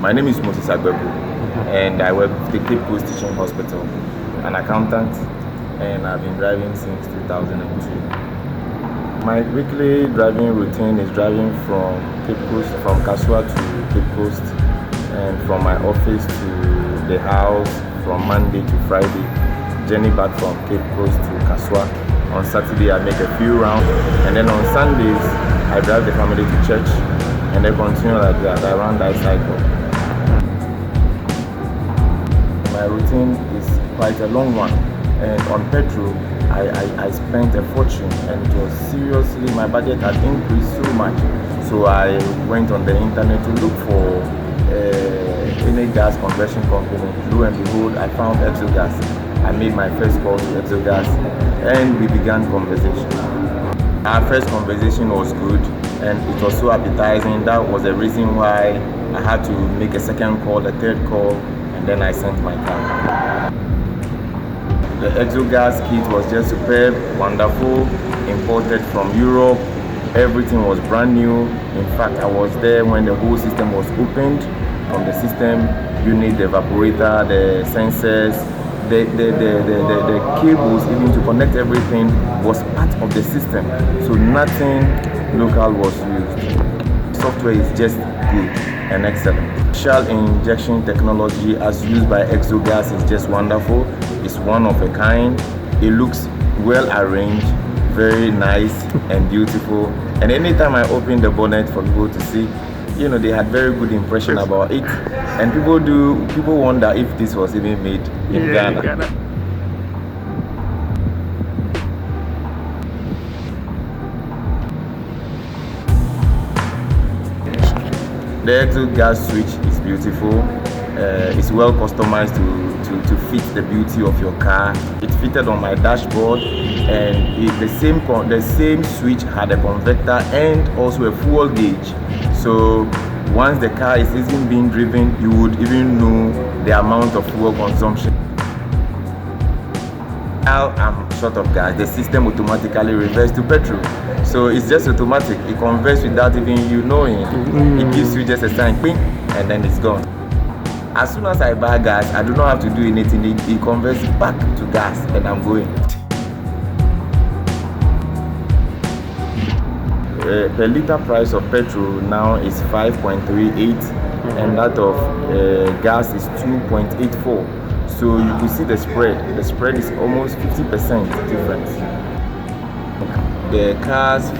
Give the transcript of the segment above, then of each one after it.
My name is Moses Agbebu, and I work with the Cape Coast Teaching Hospital, an accountant, and I've been driving since 2002. My weekly driving routine is driving from Cape Coast, from Kasua to Cape Coast, and from my office to the house from Monday to Friday. Journey back from Cape Coast to Kasua. On Saturday I make a few rounds, and then on Sundays I drive the family to church, and then continue like that. I run that cycle. My routine is quite a long one, and on petrol I spent a fortune, and it was seriously, my budget had increased so much. So I went on the internet to look for any gas conversion company. Lo and behold, I found Exogas. I made my first call to Exogas, and we began conversation. Our first conversation was good, and it was so appetizing. That was the reason why I had to make a second call, a third call, and then I sent my car. The Exogas kit was just superb, wonderful, imported from Europe. Everything was brand new. In fact, I was there when the whole system was opened. From the system unit, the evaporator, the sensors, the cables, even to connect everything, was part of the system. So nothing local was used. Software is just good and excellent. Shell injection technology as used by Exogas is just wonderful. It's one of a kind. It looks well arranged, very nice and beautiful. And anytime I open the bonnet for people to see, they had very good impression about it. And people wonder if this was even made in Ghana. The Exogas switch is beautiful. It's well customized to fit the beauty of your car. It fitted on my dashboard, and the same switch had a converter and also a fuel gauge. So once the car is even being driven, you would even know the amount of fuel consumption. Now I'm short of gas, the system automatically reverts to petrol. So it's just automatic. It converts without even you knowing. It gives you just a sign, ping, and then it's gone. As soon as I buy gas, I do not have to do anything. It converts back to gas, and I'm going. Per liter price of petrol now is 5.38, and that of gas is 2.84. So you can see the spread. The spread is almost 50% difference. The car's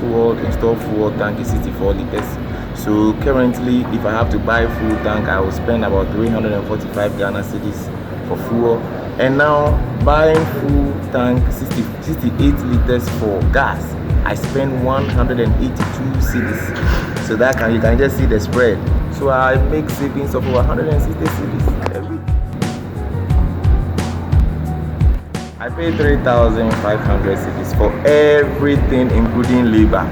installed fuel tank is 64 liters. So currently, if I have to buy full tank, I will spend about 345 Ghana cedis for fuel. And now buying full tank 68 liters for gas, I spend 182 cedis. So you can just see the spread. So I make savings of over 160 cedis every week. I pay 3,500 cedis for everything, including labor.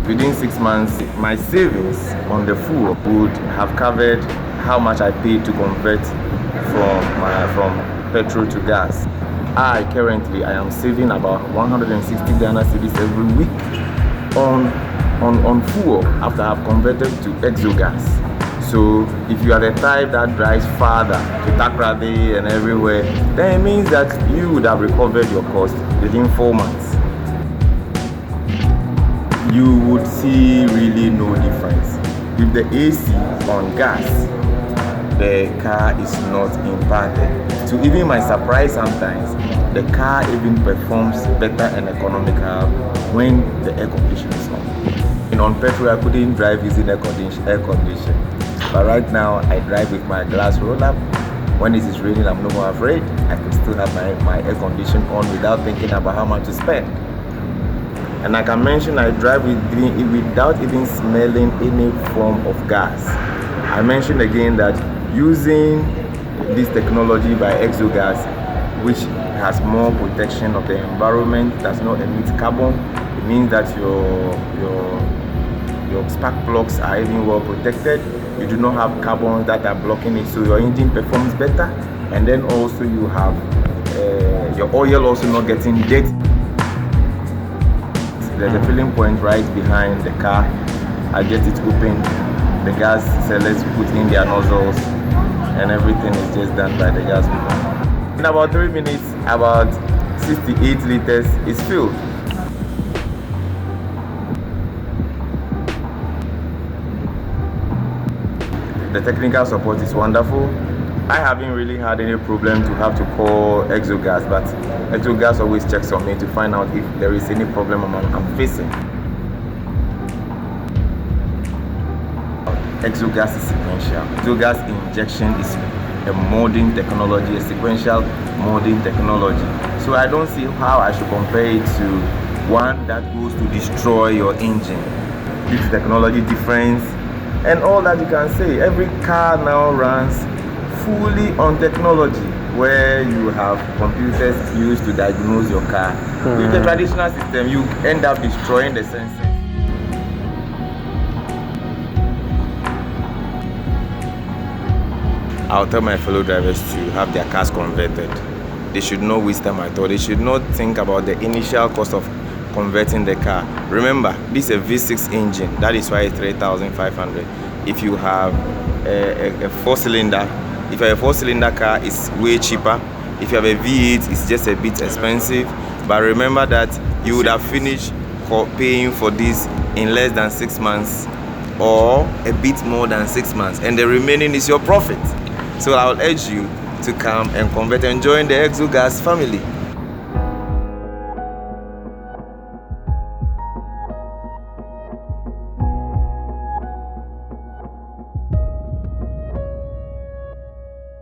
Within 6 months, my savings on the fuel would have covered how much I paid to convert from petrol to gas. I am saving about 160 Ghana cedis every week on fuel after I've converted to Exogas. So if you are the type that drives farther to Takrady and everywhere, then it means that you would have recovered your cost within 4 months. You would see really no difference. With the AC on gas, the car is not impacted. To even my surprise, sometimes the car even performs better and economical when the air conditioning is on. And on petrol, I couldn't drive using air condition. But right now, I drive with my glass roll-up. When it is raining, I'm no more afraid. I can still have my air condition on without thinking about how much to spend. And I can mention I drive without even smelling any form of gas. I mentioned again that using this technology by Exogas, which has more protection of the environment, does not emit carbon, it means that your spark plugs are even well protected. You do not have carbon that are blocking it, so your engine performs better. And then also you have your oil also not getting dirty. There's a filling point right behind the car. I get it open. The gas sellers put in their nozzles. and everything is just done by the gas people. In about 3 minutes, about 68 liters is filled. The technical support is wonderful. I haven't really had any problem to have to call Exogas, but Autogas always checks on me to find out if there is any problem I'm facing. Exogas is sequential. Exogas injection is a modern technology, a sequential modern technology. So I don't see how I should compare it to one that goes to destroy your engine. Due to technology difference and all that you can say, every car now runs fully on technology, where you have computers used to diagnose your car. With the traditional system, you end up destroying the sensors. I'll tell my fellow drivers to have their cars converted. They should not waste time at all. They should not think about the initial cost of converting the car. Remember, this is a V6 engine. That is why it's 3,500. If you have a 4-cylinder, if you have a 4-cylinder car, it's way cheaper. If you have a V8, it's just a bit expensive. But remember that you would have finished paying for this in less than 6 months, or a bit more than 6 months, and the remaining is your profit. So I will urge you to come and convert and join the Exogas family.